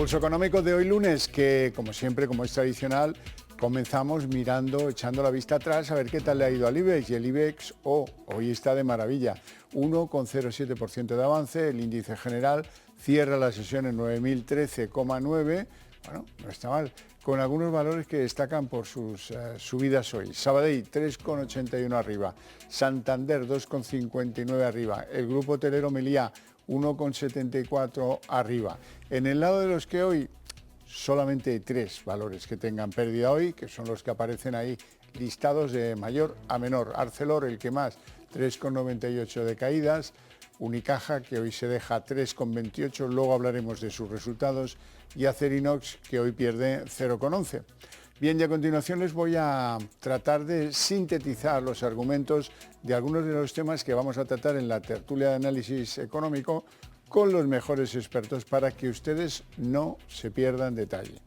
Pulso económico de hoy lunes, que como siempre, como es tradicional, comenzamos echando la vista atrás a ver qué tal le ha ido al IBEX. Y el IBEX hoy está de maravilla, 1,07% de avance, el índice general cierra la sesión en 9.013,9, bueno, no está mal, con algunos valores que destacan por sus subidas hoy. Sabadell 3,81 arriba, Santander 2,59 arriba, el grupo hotelero Meliá 1,74 arriba. En el lado de los que hoy solamente hay 3 valores que tengan pérdida hoy, que son los que aparecen ahí listados de mayor a menor. Arcelor, el que más, 3,98 de caídas. Unicaja, que hoy se deja 3,28, luego hablaremos de sus resultados. Y Acerinox, que hoy pierde 0,11. Bien, y a continuación les voy a tratar de sintetizar los argumentos de algunos de los temas que vamos a tratar en la tertulia de análisis económico con los mejores expertos para que ustedes no se pierdan detalle.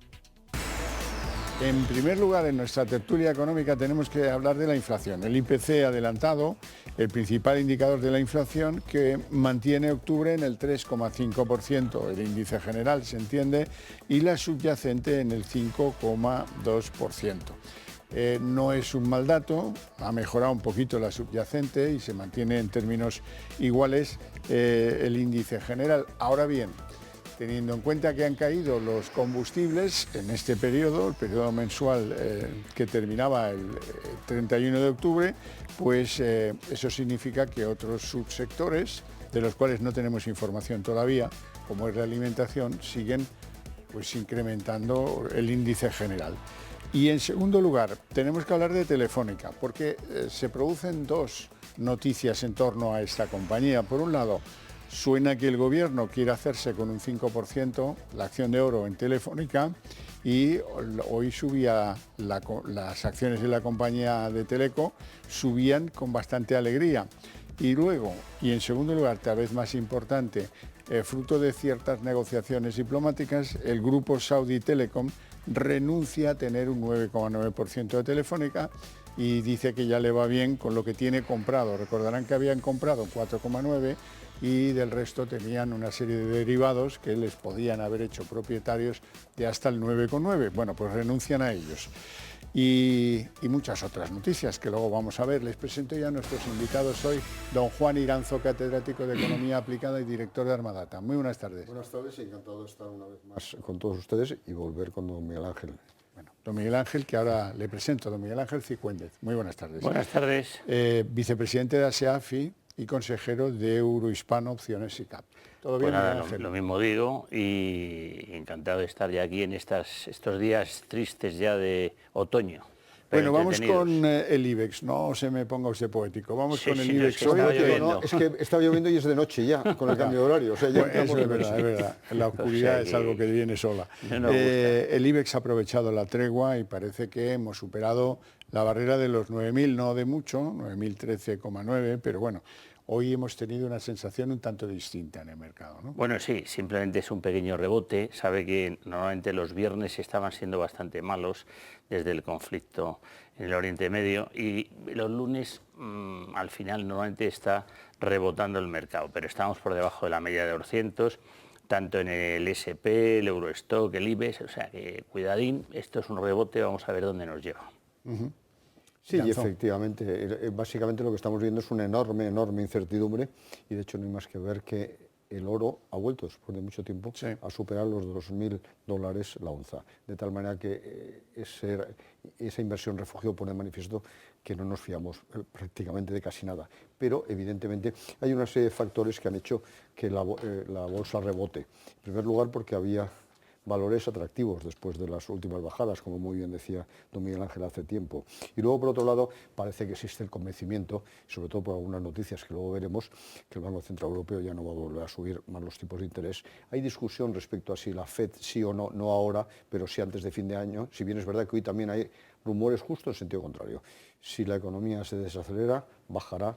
En primer lugar, en nuestra tertulia económica tenemos que hablar de la inflación. El IPC adelantado, el principal indicador de la inflación, que mantiene octubre en el 3,5%, el índice general se entiende, y la subyacente en el 5,2%. No es un mal dato, ha mejorado un poquito la subyacente y se mantiene en términos iguales el índice general. Ahora bien, teniendo en cuenta que han caído los combustibles en este periodo, el periodo mensual que terminaba el 31 de octubre, pues eso significa que otros subsectores, de los cuales no tenemos información todavía, como es la alimentación, siguen pues incrementando el índice general. Y en segundo lugar, tenemos que hablar de Telefónica, porque se producen 2 noticias en torno a esta compañía. Por un lado, suena que el gobierno quiere hacerse con un 5% la acción de oro en Telefónica y hoy subía las acciones de la compañía de Teleco, subían con bastante alegría. Y luego, y en segundo lugar, tal vez más importante, fruto de ciertas negociaciones diplomáticas, el grupo Saudi Telecom renuncia a tener un 9,9% de Telefónica y dice que ya le va bien con lo que tiene comprado. Recordarán que habían comprado 4,9 y del resto tenían una serie de derivados que les podían haber hecho propietarios de hasta el 9,9. Bueno, pues renuncian a ellos. Y muchas otras noticias que luego vamos a ver. Les presento ya a nuestros invitados hoy, don Juan Iranzo, catedrático de Economía Aplicada y director de Armadata. Muy buenas tardes. Buenas tardes, encantado de estar una vez más con todos ustedes y volver con don Miguel Ángel. Bueno, don Miguel Ángel, que ahora le presento, don Miguel Ángel Cicuéndez. Muy buenas tardes. Buenas tardes. Vicepresidente de ASEAFI y consejero de Eurohispano Opciones SICAP. ¿Todo bien, pues nada, Miguel Ángel? lo mismo digo y encantado de estar ya aquí en estos días tristes ya de otoño. Bueno, vamos con el IBEX, no se me ponga usted poético, vamos con el IBEX. Es que estaba lloviendo y es de noche ya, con el cambio de horario. O sea, ya eso es verdad, la oscuridad es algo que viene sola. El IBEX ha aprovechado la tregua y parece que hemos superado la barrera de los 9.000, no de mucho, 9.013,9, pero bueno, hoy hemos tenido una sensación un tanto distinta en el mercado, ¿no? Bueno, sí, simplemente es un pequeño rebote. Sabe que normalmente los viernes estaban siendo bastante malos desde el conflicto en el Oriente Medio y los lunes al final normalmente está rebotando el mercado, pero estamos por debajo de la media de 200, tanto en el SP, el Eurostock, el IBEX, o sea que cuidadín, esto es un rebote, vamos a ver dónde nos lleva. Sí, y efectivamente, básicamente lo que estamos viendo es una enorme incertidumbre y de hecho no hay más que ver que el oro ha vuelto después de mucho tiempo a superar los $2.000 la onza, de tal manera que esa inversión refugio pone de manifiesto que no nos fiamos prácticamente de casi nada, pero evidentemente hay una serie de factores que han hecho que la bolsa rebote. En primer lugar porque había valores atractivos después de las últimas bajadas, como muy bien decía don Miguel Ángel hace tiempo. Y luego, por otro lado, parece que existe el convencimiento, sobre todo por algunas noticias que luego veremos, que el Banco Central Europeo ya no va a volver a subir más los tipos de interés. Hay discusión respecto a si la FED sí o no, no ahora, pero sí antes de fin de año, si bien es verdad que hoy también hay rumores justo en sentido contrario. Si la economía se desacelera, bajará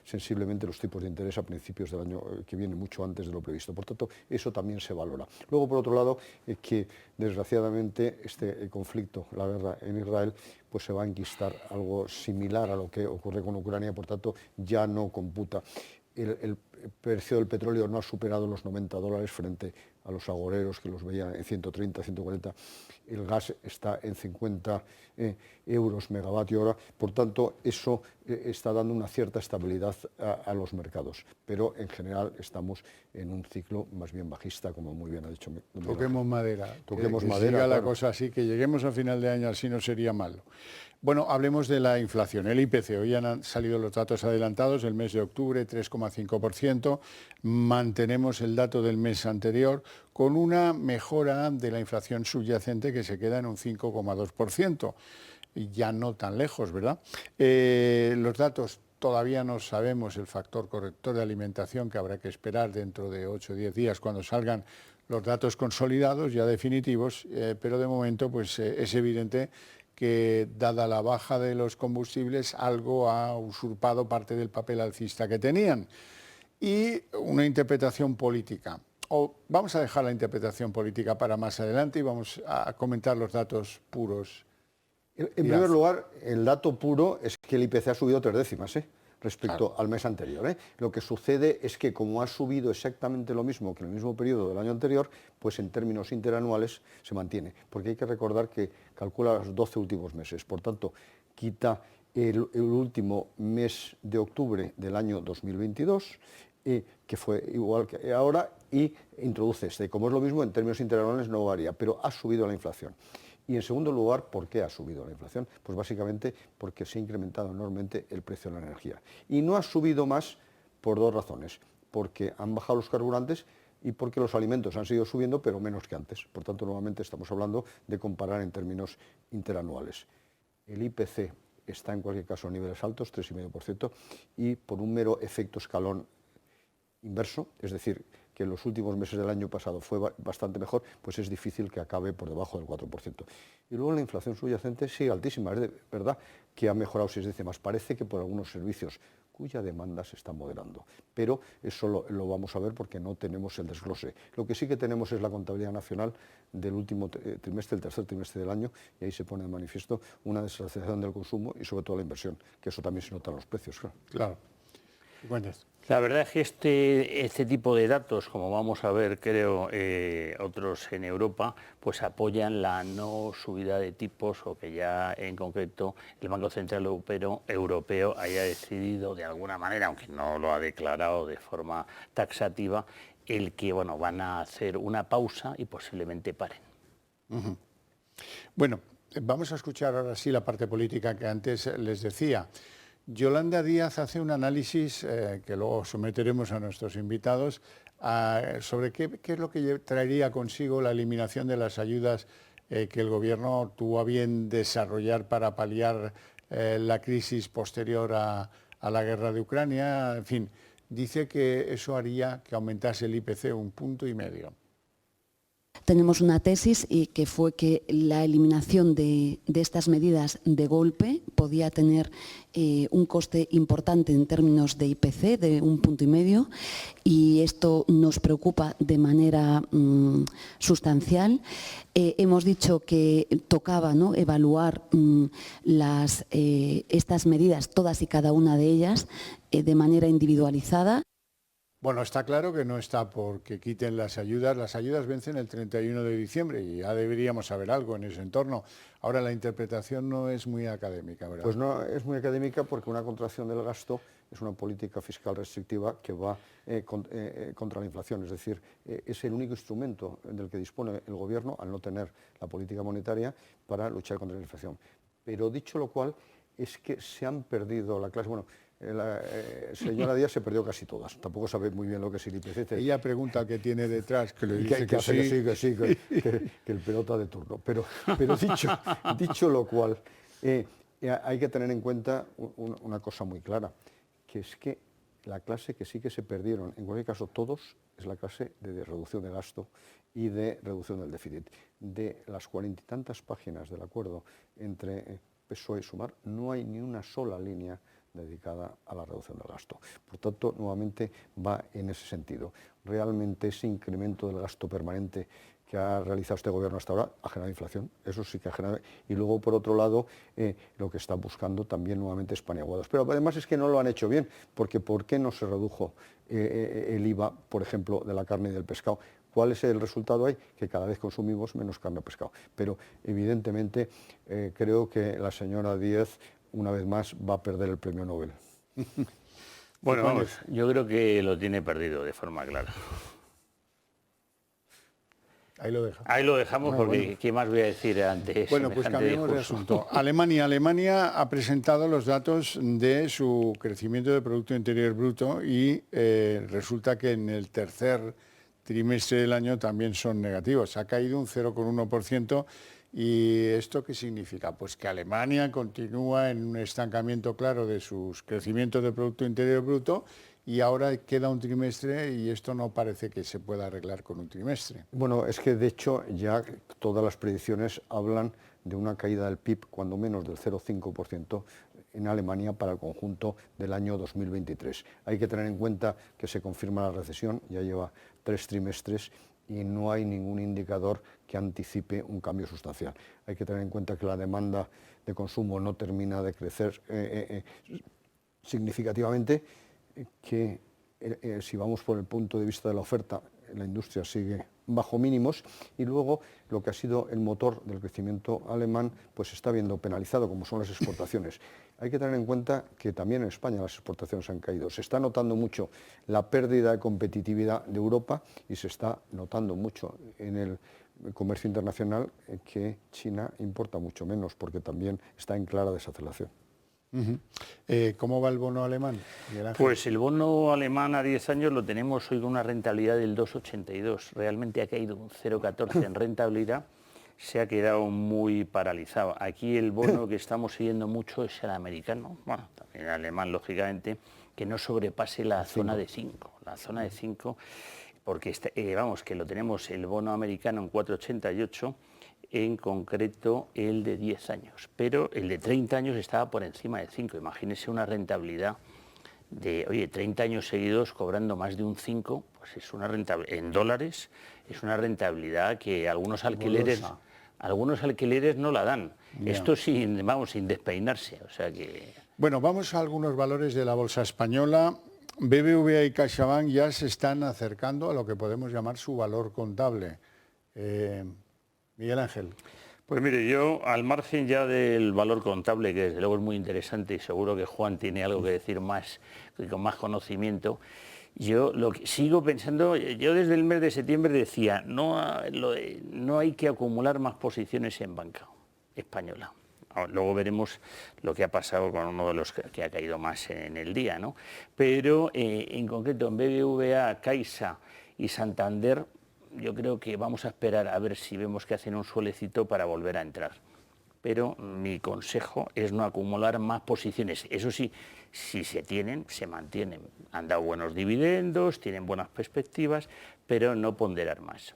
sensiblemente los tipos de interés a principios del año que viene, mucho antes de lo previsto. Por tanto, eso también se valora. Luego, por otro lado, que desgraciadamente este conflicto, la guerra en Israel, pues se va a enquistar algo similar a lo que ocurre con Ucrania, por tanto, ya no computa. El precio del petróleo no ha superado los $90 frente a los agoreros que los veían en 130, 140, el gas está en 50 euros megavatio hora, por tanto eso está dando una cierta estabilidad a los mercados, pero en general estamos en un ciclo más bien bajista, como muy bien ha dicho. Toquemos madera. Toquemos que madera. Siga la claro. cosa así, que lleguemos a final de año así no sería malo. Bueno, hablemos de la inflación, el IPC. Hoy han salido los datos adelantados, el mes de octubre 3,5%, mantenemos el dato del mes anterior con una mejora de la inflación subyacente que se queda en un 5,2%, ya no tan lejos, ¿verdad? Los datos todavía no sabemos el factor corrector de alimentación, que habrá que esperar dentro de 8 o 10 días cuando salgan los datos consolidados, ya definitivos, pero de momento pues, es evidente que, dada la baja de los combustibles, algo ha usurpado parte del papel alcista que tenían. Y una interpretación política. Vamos a dejar la interpretación política para más adelante y vamos a comentar los datos puros. En primer lugar, el dato puro es que el IPC ha subido 3 décimas, respecto al mes anterior. Lo que sucede es que, como ha subido exactamente lo mismo que en el mismo periodo del año anterior, pues en términos interanuales se mantiene, porque hay que recordar que calcula los 12 últimos meses, por tanto, quita el último mes de octubre del año 2022, que fue igual que ahora, y introduce este. Como es lo mismo, en términos interanuales no varía, pero ha subido la inflación. Y en segundo lugar, ¿por qué ha subido la inflación? Pues básicamente porque se ha incrementado enormemente el precio de la energía. Y no ha subido más por 2 razones, porque han bajado los carburantes y porque los alimentos han seguido subiendo, pero menos que antes. Por tanto, nuevamente estamos hablando de comparar en términos interanuales. El IPC está en cualquier caso a niveles altos, 3,5%, y por un mero efecto escalón inverso, es decir, que en los últimos meses del año pasado fue bastante mejor, pues es difícil que acabe por debajo del 4%. Y luego la inflación subyacente sigue altísima, es de verdad que ha mejorado 6 décimas. Parece que por algunos servicios cuya demanda se está moderando, pero eso lo vamos a ver porque no tenemos el desglose. Lo que sí que tenemos es la contabilidad nacional del último trimestre, el tercer trimestre del año, y ahí se pone de manifiesto una desaceleración del consumo y sobre todo la inversión, que eso también se nota en los precios. Claro. Cuéntanos. La verdad es que este tipo de datos, como vamos a ver, creo, otros en Europa, pues apoyan la no subida de tipos, o que ya en concreto el Banco Central Europeo haya decidido de alguna manera, aunque no lo ha declarado de forma taxativa, el que van a hacer una pausa y posiblemente paren. Uh-huh. Bueno, vamos a escuchar ahora sí la parte política que antes les decía. Yolanda Díaz hace un análisis que luego someteremos a nuestros invitados sobre qué es lo que traería consigo la eliminación de las ayudas que el Gobierno tuvo a bien desarrollar para paliar la crisis posterior a la guerra de Ucrania. En fin, dice que eso haría que aumentase el IPC 1,5 puntos. Tenemos una tesis y que fue que la eliminación de estas medidas de golpe podía tener un coste importante en términos de IPC de 1,5 puntos, y esto nos preocupa de manera sustancial. Hemos dicho que tocaba, ¿no?, evaluar estas medidas, todas y cada una de ellas, de manera individualizada. Bueno, está claro que no está porque quiten las ayudas. Las ayudas vencen el 31 de diciembre y ya deberíamos saber algo en ese entorno. Ahora, la interpretación no es muy académica, ¿verdad? Pues no es muy académica, porque una contracción del gasto es una política fiscal restrictiva que va contra la inflación. Es decir, es el único instrumento del que dispone el Gobierno, al no tener la política monetaria, para luchar contra la inflación. Pero dicho lo cual, es que se han perdido la clase... Bueno, la señora Díaz se perdió casi todas, tampoco sabe muy bien lo que es el IPC. Ella pregunta qué tiene detrás, que le dice que sí, que el pelota de turno. Pero dicho lo cual, hay que tener en cuenta una cosa muy clara, que es que la clase que sí que se perdieron, en cualquier caso todos, es la clase de reducción de gasto y de reducción del déficit. De las 40 y tantas páginas del acuerdo entre PSOE y Sumar, no hay ni una sola línea dedicada a la reducción del gasto. Por tanto, nuevamente va en ese sentido. Realmente ese incremento del gasto permanente que ha realizado este Gobierno hasta ahora ha generado inflación, eso sí que ha generado. Y luego, por otro lado, lo que está buscando también nuevamente es paniaguados. Pero además es que no lo han hecho bien, porque ¿por qué no se redujo el IVA, por ejemplo, de la carne y del pescado, ¿Cuál es el resultado ahí? Que cada vez consumimos menos carne o pescado. Pero evidentemente creo que la señora Díez una vez más va a perder el premio Nobel. Bueno, vamos, yo creo que lo tiene perdido de forma clara. Ahí lo dejamos. Ahí lo dejamos porque ¿qué más voy a decir antes? Bueno, pues cambiemos de asunto. Alemania ha presentado los datos de su crecimiento de Producto Interior Bruto y resulta que en el tercer trimestre del año también son negativos. Ha caído un 0,1%. ¿Y esto qué significa? Pues que Alemania continúa en un estancamiento claro de sus crecimientos de Producto Interior Bruto y ahora queda un trimestre y esto no parece que se pueda arreglar con un trimestre. Bueno, es que de hecho ya todas las predicciones hablan de una caída del PIB cuando menos del 0,5% en Alemania para el conjunto del año 2023. Hay que tener en cuenta que se confirma la recesión, ya lleva 3 trimestres y no hay ningún indicador que anticipe un cambio sustancial. Hay que tener en cuenta que la demanda de consumo no termina de crecer significativamente, que si vamos por el punto de vista de la oferta, la industria sigue bajo mínimos y luego lo que ha sido el motor del crecimiento alemán pues se está viendo penalizado, como son las exportaciones. Hay que tener en cuenta que también en España las exportaciones han caído. Se está notando mucho la pérdida de competitividad de Europa y se está notando mucho en el comercio internacional que China importa mucho menos porque también está en clara desaceleración. ¿Cómo va el bono alemán, Miguel Ángel? Pues el bono alemán a 10 años lo tenemos hoy con una rentabilidad del 2,82. Realmente ha caído un 0,14 en rentabilidad, se ha quedado muy paralizado. Aquí el bono que estamos siguiendo mucho es el americano, bueno, también el alemán lógicamente, que no sobrepase la zona de 5. La zona de 5, porque vamos, que lo tenemos el bono americano en 4,88, en concreto el de 10 años, pero el de 30 años estaba por encima de 5. Imagínese una rentabilidad de, oye, 30 años seguidos cobrando más de un 5, pues es una rentabilidad, en dólares, es una rentabilidad que algunos alquileres no la dan. Ya. Esto sin despeinarse, o sea que... Bueno, vamos a algunos valores de la bolsa española. BBVA y CaixaBank ya se están acercando a lo que podemos llamar su valor contable. Miguel Ángel. Pues mire, yo al margen ya del valor contable, que desde luego es muy interesante y seguro que Juan tiene algo que decir más, con más conocimiento, yo lo que sigo pensando, yo desde el mes de septiembre decía, no hay que acumular más posiciones en banca española. Luego veremos lo que ha pasado con uno de los que ha caído más en el día, ¿no? Pero en concreto en BBVA, Caixa y Santander, yo creo que vamos a esperar a ver si vemos que hacen un suelecito para volver a entrar. Pero mi consejo es no acumular más posiciones. Eso sí, si se tienen, se mantienen. Han dado buenos dividendos, tienen buenas perspectivas, pero no ponderar más.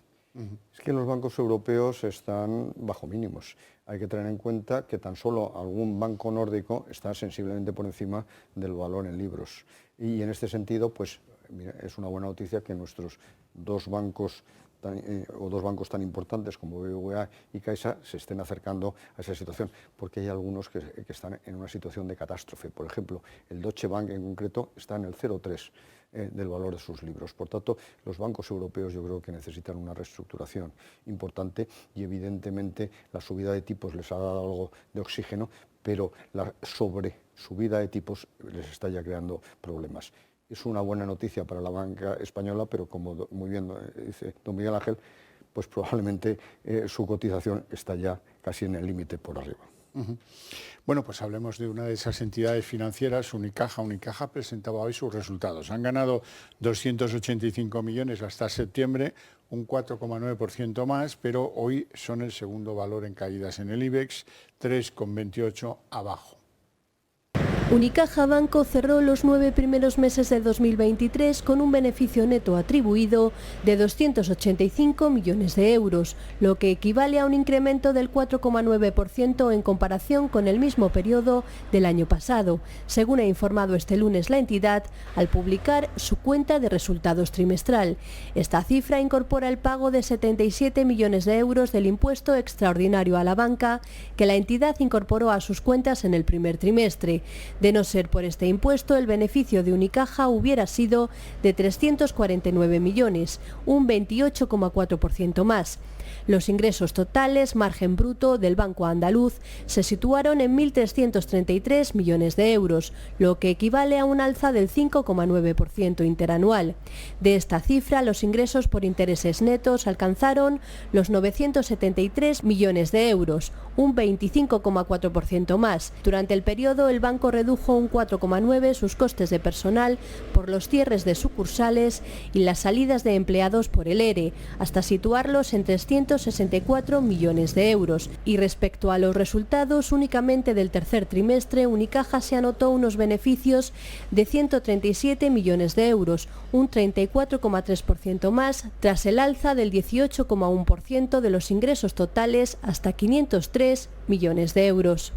Es que los bancos europeos están bajo mínimos. Hay que tener en cuenta que tan solo algún banco nórdico está sensiblemente por encima del valor en libros. Y en este sentido, pues mira, es una buena noticia que nuestros dos bancos tan importantes como BBVA y Caixa se estén acercando a esa situación, porque hay algunos que están en una situación de catástrofe. Por ejemplo, el Deutsche Bank en concreto está en el 0,3 del valor de sus libros. Por tanto, los bancos europeos yo creo que necesitan una reestructuración importante y evidentemente la subida de tipos les ha dado algo de oxígeno, pero la subida de tipos les está ya creando problemas. Es una buena noticia para la banca española, pero como muy bien dice don Miguel Ángel, pues probablemente su cotización está ya casi en el límite por arriba. Bueno, pues hablemos de una de esas entidades financieras, Unicaja. Unicaja presentaba hoy sus resultados. Han ganado 285 millones hasta septiembre, un 4,9% más, pero hoy son el segundo valor en caídas en el IBEX, 3,28 abajo. Unicaja Banco cerró los 9 primeros meses de 2023 con un beneficio neto atribuido de 285 millones de euros, lo que equivale a un incremento del 4,9% en comparación con el mismo periodo del año pasado, según ha informado este lunes la entidad al publicar su cuenta de resultados trimestral. Esta cifra incorpora el pago de 77 millones de euros del impuesto extraordinario a la banca que la entidad incorporó a sus cuentas en el primer trimestre. De no ser por este impuesto, el beneficio de Unicaja hubiera sido de 349 millones, un 28,4% más. Los ingresos totales, margen bruto, del Banco Andaluz se situaron en 1.333 millones de euros, lo que equivale a un alza del 5,9% interanual. De esta cifra, los ingresos por intereses netos alcanzaron los 973 millones de euros, un 25,4% más. Durante el periodo, el banco redujo un 4,9% sus costes de personal por los cierres de sucursales y las salidas de empleados por el ERE, hasta situarlos en 364 millones de euros. Y respecto a los resultados, únicamente del tercer trimestre, Unicaja se anotó unos beneficios de 137 millones de euros, un 34,3% más, tras el alza del 18,1% de los ingresos totales hasta 503 millones de euros.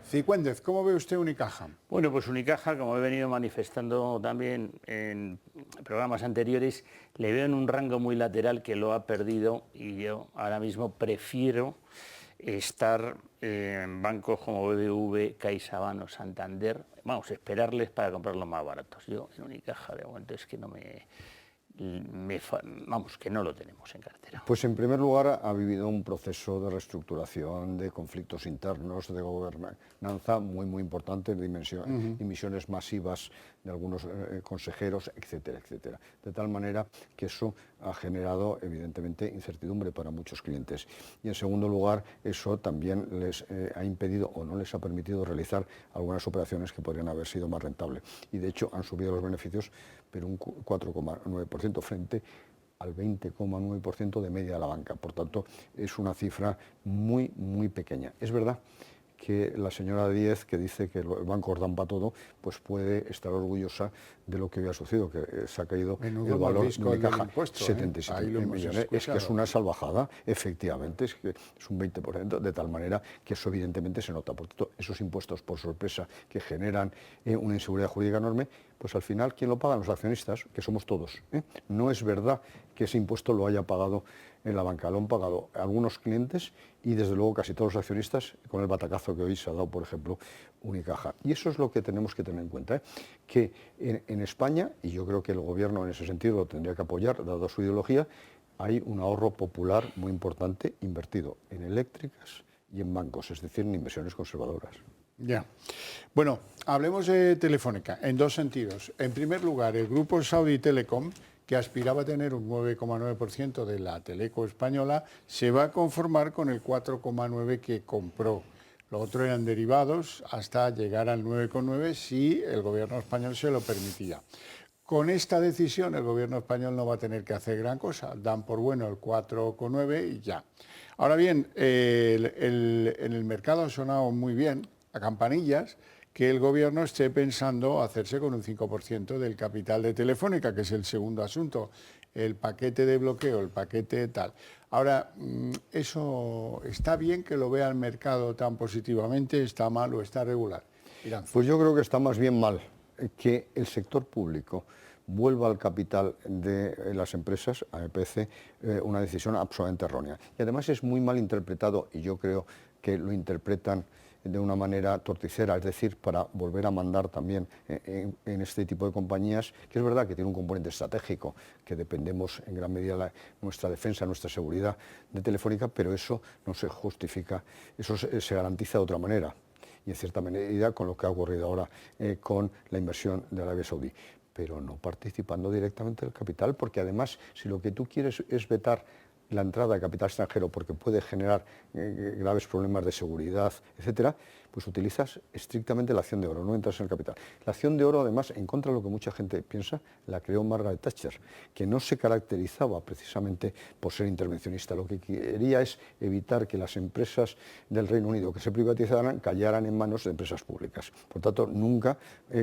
Cicuéndez, ¿cómo ve usted Unicaja? Bueno, pues Unicaja, como he venido manifestando también en programas anteriores, le veo en un rango muy lateral que lo ha perdido, y yo ahora mismo prefiero estar en bancos como BBV, CaixaBank o Santander, vamos, esperarles para comprarlos más baratos. Yo en Unicaja de momento es que vamos, que no lo tenemos en cartera. Pues en primer lugar ha vivido un proceso de reestructuración, de conflictos internos, de gobernanza muy importante, de emisiones masivas de algunos consejeros, etcétera, etcétera. De tal manera que eso ha generado evidentemente incertidumbre para muchos clientes. Y en segundo lugar, eso también les ha impedido o no les ha permitido realizar algunas operaciones que podrían haber sido más rentables. Y de hecho han subido los beneficios, pero un 4,9% frente al 20,9% de media de la banca. Por tanto, es una cifra muy pequeña. Es verdad que la señora Díez, que dice que el banco os dan para todo, pues puede estar orgullosa de lo que había sucedido, que se ha caído el valor de Unicaja, 77 millones. Es que es una salvajada, efectivamente, es que es un 20%, de tal manera que eso evidentemente se nota. Por tanto, esos impuestos por sorpresa que generan una inseguridad jurídica enorme, pues al final, ¿quién lo pagan? Los accionistas, que somos todos. No es verdad que ese impuesto lo haya pagado en la banca, lo han pagado algunos clientes y desde luego casi todos los accionistas, con el batacazo que hoy se ha dado, por ejemplo, Unicaja. Y eso es lo que tenemos que tener en cuenta, que en España, y yo creo que el gobierno en ese sentido lo tendría que apoyar, dado su ideología, hay un ahorro popular muy importante invertido en eléctricas y en bancos, es decir, en inversiones conservadoras. Ya. Bueno, hablemos de Telefónica en dos sentidos. En primer lugar, el grupo Saudi Telecom, que aspiraba a tener un 9,9% de la Teleco española, se va a conformar con el 4,9% que compró. Lo otro eran derivados hasta llegar al 9,9% si el gobierno español se lo permitía. Con esta decisión el gobierno español no va a tener que hacer gran cosa, dan por bueno el 4,9% y ya. Ahora bien, en el mercado ha sonado muy bien, a campanillas, que el gobierno esté pensando hacerse con un 5% del capital de Telefónica, que es el segundo asunto, el paquete de bloqueo, el paquete tal. Ahora, ¿eso está bien que lo vea el mercado tan positivamente, está mal o está regular? Irán. Pues yo creo que está más bien mal que el sector público vuelva al capital de las empresas, a mí me parece una decisión absolutamente errónea. Y además es muy mal interpretado, y yo creo que lo interpretan de una manera torticera, es decir, para volver a mandar también en este tipo de compañías, que es verdad que tiene un componente estratégico, que dependemos en gran medida nuestra defensa, nuestra seguridad de Telefónica, pero eso no se justifica, eso se garantiza de otra manera, y en cierta medida con lo que ha ocurrido ahora con la inversión de Arabia Saudí, pero no participando directamente del capital, porque además, si lo que tú quieres es vetar la entrada de capital extranjero porque puede generar graves problemas de seguridad, etcétera, pues utilizas estrictamente la acción de oro, no entras en el capital. La acción de oro, además, en contra de lo que mucha gente piensa, la creó Margaret Thatcher, que no se caracterizaba precisamente por ser intervencionista. Lo que quería es evitar que las empresas del Reino Unido que se privatizaran cayeran en manos de empresas públicas. Por tanto, nunca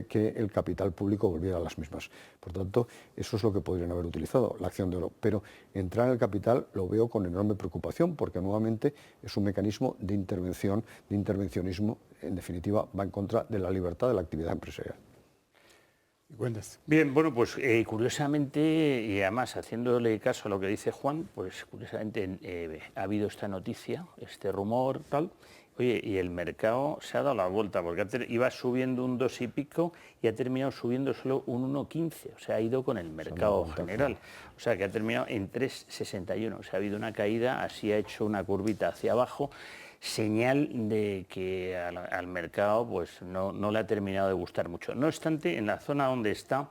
que el capital público volviera a las mismas. Por tanto, eso es lo que podrían haber utilizado, la acción de oro. Pero entrar en el capital lo veo con enorme preocupación, porque nuevamente es un mecanismo de intervención, de intervencionismo, en definitiva va en contra de la libertad de la actividad empresarial. Bien, bueno, pues curiosamente, y además haciéndole caso a lo que dice Juan, pues curiosamente ha habido esta noticia, este rumor, tal. Oye, y el mercado se ha dado la vuelta, porque iba subiendo un 2 y pico y ha terminado subiendo solo un 1,15, o sea, ha ido con el mercado general, o sea, que ha terminado en 3,61, o sea, ha habido una caída, así ha hecho una curvita hacia abajo, señal de que al mercado pues no le ha terminado de gustar mucho. No obstante, en la zona donde está,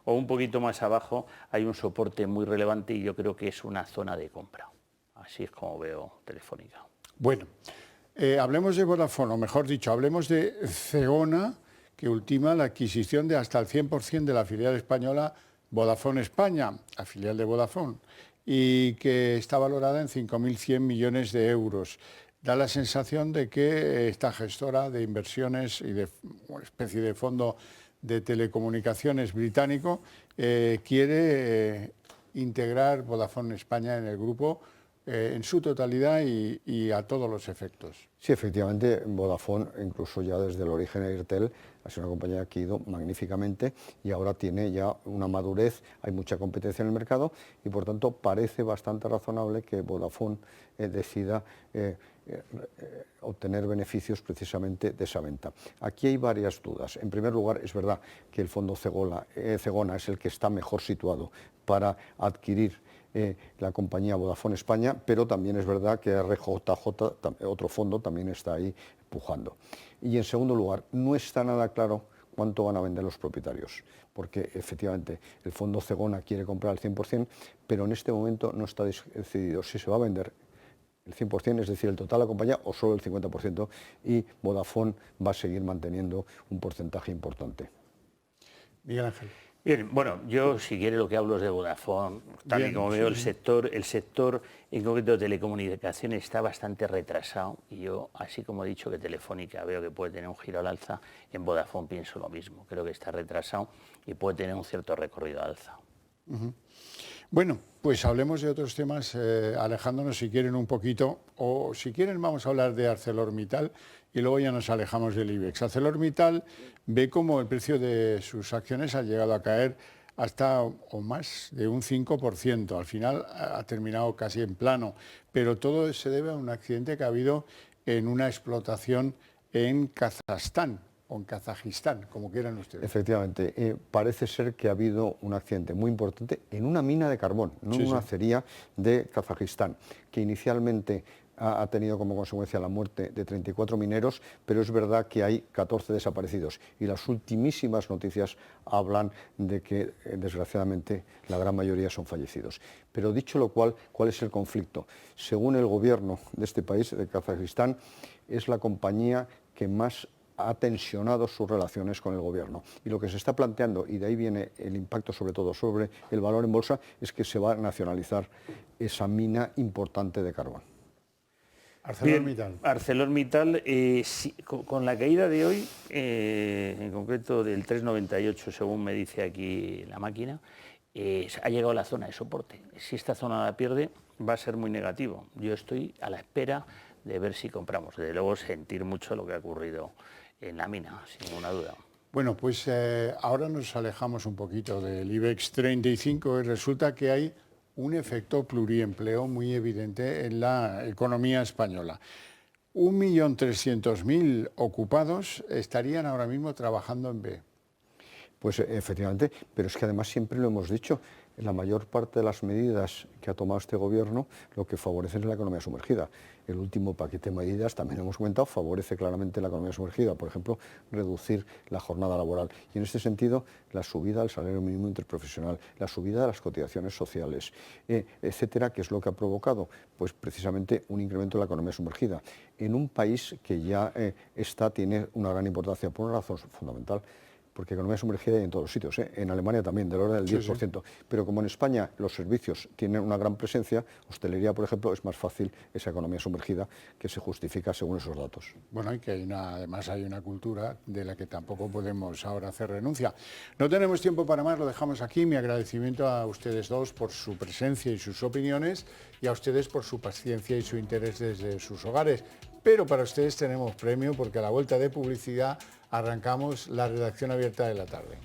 o un poquito más abajo, hay un soporte muy relevante y yo creo que es una zona de compra. Así es como veo Telefónica. Bueno, hablemos de Vodafone, o mejor dicho, hablemos de Zegona, que ultima la adquisición de hasta el 100% de la filial española Vodafone España, la filial de Vodafone, y que está valorada en 5.100 millones de euros. Da la sensación de que esta gestora de inversiones y de una especie de fondo de telecomunicaciones británico quiere integrar Vodafone España en el grupo en su totalidad y a todos los efectos. Sí, efectivamente, Vodafone, incluso ya desde el origen de Airtel, ha sido una compañía que ha ido magníficamente y ahora tiene ya una madurez, hay mucha competencia en el mercado y por tanto parece bastante razonable que Vodafone decida obtener beneficios precisamente de esa venta. Aquí hay varias dudas. En primer lugar, es verdad que el fondo Zegona es el que está mejor situado para adquirir la compañía Vodafone España, pero también es verdad que RJJ, otro fondo, también está ahí empujando. Y en segundo lugar, no está nada claro cuánto van a vender los propietarios, porque efectivamente el fondo Zegona quiere comprar el 100%, pero en este momento no está decidido si se va a vender el 100%, es decir, el total de la compañía, o solo el 50%, y Vodafone va a seguir manteniendo un porcentaje importante. Miguel Ángel. Bien, bueno, yo si quiere lo que hablo es de Vodafone, tal y como veo el sector en concreto de telecomunicaciones está bastante retrasado y yo, así como he dicho que Telefónica veo que puede tener un giro al alza, en Vodafone pienso lo mismo, creo que está retrasado y puede tener un cierto recorrido al alza. Bueno, pues hablemos de otros temas, alejándonos si quieren un poquito, o si quieren vamos a hablar de ArcelorMittal y luego ya nos alejamos del IBEX. ArcelorMittal ve cómo el precio de sus acciones ha llegado a caer hasta o más de un 5%. Al final ha terminado casi en plano, pero todo se debe a un accidente que ha habido en una explotación en Kazajstán, o en Kazajistán, como quieran ustedes. Efectivamente, parece ser que ha habido un accidente muy importante en una mina de carbón, no en una acería de Kazajistán, que inicialmente ha tenido como consecuencia la muerte de 34 mineros, pero es verdad que hay 14 desaparecidos y las ultimísimas noticias hablan de que desgraciadamente la gran mayoría son fallecidos. Pero dicho lo cual, ¿cuál es el conflicto? Según el gobierno de este país, de Kazajistán, es la compañía que más ha tensionado sus relaciones con el gobierno. Y lo que se está planteando, y de ahí viene el impacto sobre todo sobre el valor en bolsa, es que se va a nacionalizar esa mina importante de carbón. ArcelorMittal. ArcelorMittal, sí, con la caída de hoy, en concreto del 3,98 según me dice aquí la máquina, ha llegado a la zona de soporte. Si esta zona la pierde va a ser muy negativo. Yo estoy a la espera de ver si compramos. Desde luego sentir mucho lo que ha ocurrido en la mina, sin ninguna duda. Bueno, pues ahora nos alejamos un poquito del IBEX 35 y resulta que hay un efecto pluriempleo muy evidente en la economía española. 1.300.000 ocupados estarían ahora mismo trabajando en B. Pues efectivamente, pero es que además siempre lo hemos dicho, la mayor parte de las medidas que ha tomado este gobierno lo que favorecen es la economía sumergida. El último paquete de medidas, también hemos comentado, favorece claramente la economía sumergida, por ejemplo, reducir la jornada laboral. Y en este sentido, la subida del salario mínimo interprofesional, la subida de las cotizaciones sociales, etcétera, que es lo que ha provocado pues precisamente un incremento de la economía sumergida. En un país que ya tiene una gran importancia por una razón fundamental, porque economía sumergida hay en todos los sitios, en Alemania también, del orden del 10%, pero como en España los servicios tienen una gran presencia, hostelería, por ejemplo, es más fácil esa economía sumergida que se justifica según esos datos. Bueno, y que además hay una cultura de la que tampoco podemos ahora hacer renuncia. No tenemos tiempo para más, lo dejamos aquí. Mi agradecimiento a ustedes dos por su presencia y sus opiniones, y a ustedes por su paciencia y su interés desde sus hogares. Pero para ustedes tenemos premio, porque a la vuelta de publicidad arrancamos la redacción abierta de la tarde.